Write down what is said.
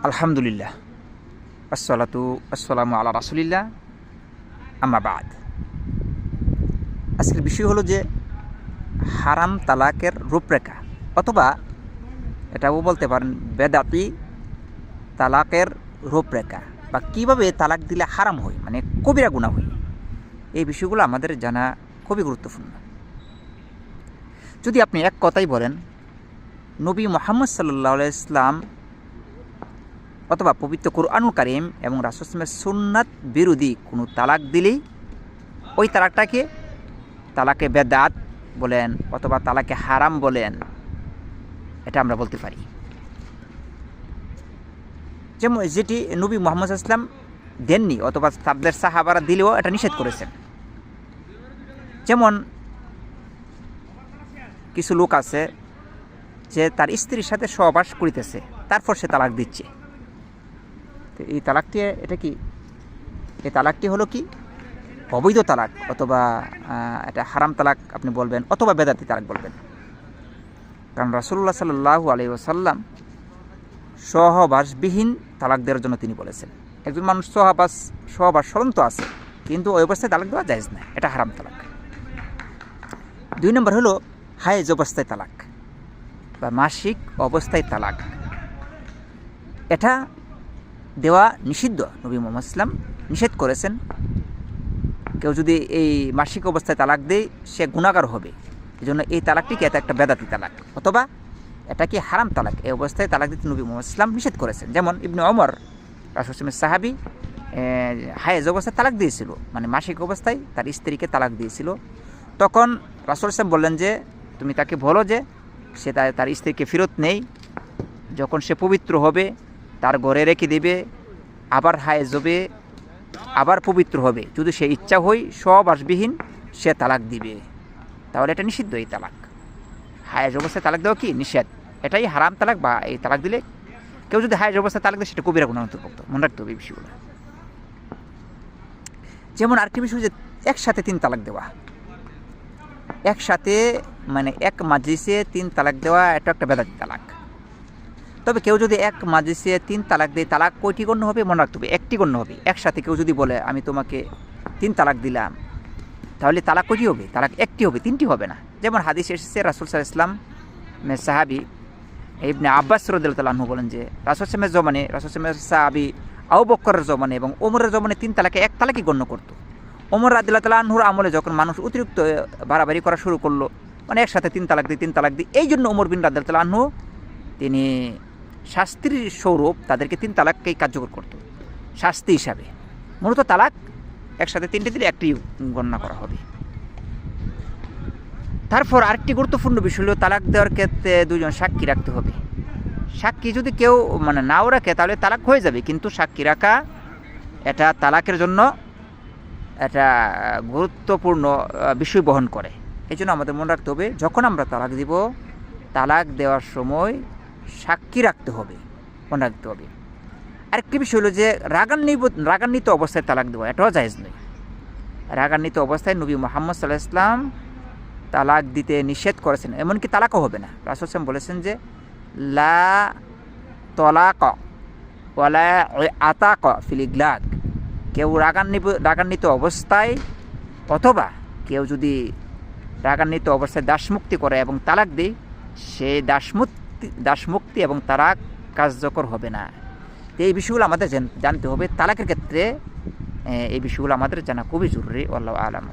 আলহামদুলিল্লাহ, আসসালাতু আসসালামু আলা রাসুলিল্লাহ, আম্মা বাদ। আজকের বিষয় হলো যে হারাম তালাকের রূপরেখা, অথবা এটাও বলতে পারেন বেদাতি তালাকের রূপরেখা, বা কীভাবে তালাক দিলে হারাম হয়, মানে কবিরা গুনাহ হয়। এই বিষয়গুলো আমাদের জানা খুবই গুরুত্বপূর্ণ। যদি আপনি এক কথাই বলেন নবী মুহাম্মদ সাল্লাল্লাহু আলাইহি ইসলাম অথবা পবিত্র কুরআনুল কারীম এবং রাসূল সাল্লাল্লাহু আলাইহি সুন্নাত বিরোধী কোনো তালাক দিলেই ওই তালাকটাকে তালাকে বেদাত বলেন অথবা তালাকে হারাম বলেন, এটা আমরা বলতে পারি। যেমন যেটি নবী মুহাম্মদ সাল্লাল্লাহু আলাইহি ইসলাম দেননি অথবা তাদের সাহাবারা দিলেও এটা নিষেধ করেছেন। যেমন কিছু লোক আছে যে তার স্ত্রীর সাথে সহবাস করিতেছে, তারপর সে তালাক দিচ্ছে। তো এই তালাকটি এটা কি, এই তালাকটি হলো কি অবৈধ তালাক, অথবা এটা হারাম তালাক আপনি বলবেন, অথবা বেদাতি তালাক বলবেন। কারণ রাসূলুল্লাহ সাল্লাল্লাহু আলাইহি ওয়াসাল্লাম সহবাসবিহীন তালাক দেওয়ার জন্য তিনি বলেছেন। একজন মানুষ সহবাস চলন্ত আছে, কিন্তু ওই অবস্থায় তালাক দেওয়া জায়েজ না, এটা হারাম তালাক। 2 নম্বর হলো হায়েজ অবস্থায় তালাক বা মাসিক অবস্থায় তালাক, এটা দেওয়া নিষিদ্ধ। নবী মুহাম্মদ সাল্লাল্লাহু আলাইহি ওয়াসাল্লাম নিষেধ করেছেন। কেউ যদি এই মাসিক অবস্থায় তালাক দেয় সে গুনাহগার হবে। এই জন্য এই তালাকটিকে এটা একটা বেদাতি তালাক, অথবা এটা কি হারাম তালাক। এই অবস্থায় তালাক দিতে নবী মুহাম্মদ সাল্লাল্লাহু আলাইহি ওয়াসাল্লাম নিষেধ করেছেন। যেমন ইবনে ওমর রাসূল সাল্লাল্লাহু সাহাবী হায়েজ অবস্থায় তালাক দিয়েছিল, মানে মাসিক অবস্থায় তার স্ত্রীকে তালাক দিয়েছিল। তখন রাসূল সাহেব বললেন যে তুমি তাকে বলো যে সে তার স্ত্রীকে ফেরত নেই, যখন সে পবিত্র হবে তার ঘরে রেখে দেবে, আবার হায়েজ হবে, আবার পবিত্র হবে, যদি সে ইচ্ছা হয় সহবাসবিহীন সে তালাক দিবে। তাহলে এটা নিষিদ্ধ। এই তালাক হায়েজ অবস্থায় তালাক দেওয়া কি নিষেধ, এটাই হারাম তালাক। বা এই তালাক দিলে কেউ যদি হায়েজ অবস্থায় তালাক দেয় সেটা কবিরা গুনাহ অন্তর্ভুক্ত, মনে রাখতে হবে এই বিষয়গুলো। যেমন আরেকটি বিষয় যে একসাথে 3 তালাক দেওয়া, একসাথে মানে এক মাজলিসে 3 তালাক দেওয়া, এটা একটা বেদাতি তালাক। তবে কেউ যদি এক মাজলিসে 3 তালাক দেয়, তালাক কয়টি গণ্য হবে মনে রাখতে হবে, একটি গণ্য হবে। একসাথে কেউ যদি বলে আমি তোমাকে 3 তালাক দিলাম, তাহলে তালাক কয়টি হবে? তালাক একটি হবে, 3টি হবে না। যেমন হাদিস এসেছে রাসূল সাল্লাল্লাহু আলাইহি ওয়াসাল্লাম সাহাবী ইবনে আব্বাস রাদিয়াল্লাহু তাআলা আনহু বলেন যে রাসূল সাল্লাল্লাহু আলাইহি জমানে রাসূল সাল্লাল্লাহু আলাইহি সাহাবী আবু বকরের জমানে এবং ওমরের জমানে 3 তালাকে এক তালাকই গণ্য করত। ওমর রাদিয়াল্লাহু তাআলা আনহুর আমলে যখন মানুষ অতিরিক্ত বাড়াবাড়ি করা শুরু করলো, মানে একসাথে 3 তালাক দিই, এই জন্য ওমর বিন রাদিয়াল্লাহু তাআলা আনহু তিনি শাস্তির স্বরূপ তাদেরকে 3 তালাককেই কার্যকর করত শাস্তি হিসাবে। মূলত তালাক একসাথে 3টে দিলে একটি গণনা করা হবে। তারপর আরেকটি গুরুত্বপূর্ণ বিষয় হলো তালাক দেওয়ার ক্ষেত্রে 2 জন সাক্ষী রাখতে হবে। সাক্ষী যদি কেউ মানে নাও রাখে তাহলে তালাক হয়ে যাবে, কিন্তু সাক্ষী রাখা এটা তালাকের জন্য এটা গুরুত্বপূর্ণ বিষয় বহন করে। এই জন্য আমাদের মনে রাখতে হবে যখন আমরা তালাক দিব, তালাক দেওয়ার সময় সাক্ষী রাখতে হবে, মনে রাখতে হবে। আরেকটি বিষয় হলো যে রাগান্বিত অবস্থায় তালাক দেওয়া, এটাও জায়েজ নয়। রাগান্বিত অবস্থায় নবী মুহাম্মদ সাল্লাল্লাহু আলাইহি ওয়াসাল্লাম তালাক দিতে নিষেধ করেছেন, এমনকি তালাকও হবে না। রাসূল সাল্লাল্লাহু আলাইহি ওয়াসাল্লাম বলেছেন যে লা তালাক ওয়ালা আতাক ফিল ইগলাক। কেউ রাগান্বিত অবস্থায় অথবা কেউ যদি রাগান্বিত অবস্থায় দাসমুক্তি করে এবং তালাক দেয়, সে দাসমুক্তি এবং তালাক কার্যকর হবে না। এই বিষয়গুলো আমাদের জানতে হবে। তালাকের ক্ষেত্রে এই বিষয়গুলো আমাদের জানা খুবই জরুরি। আল্লাহু আ'লাম।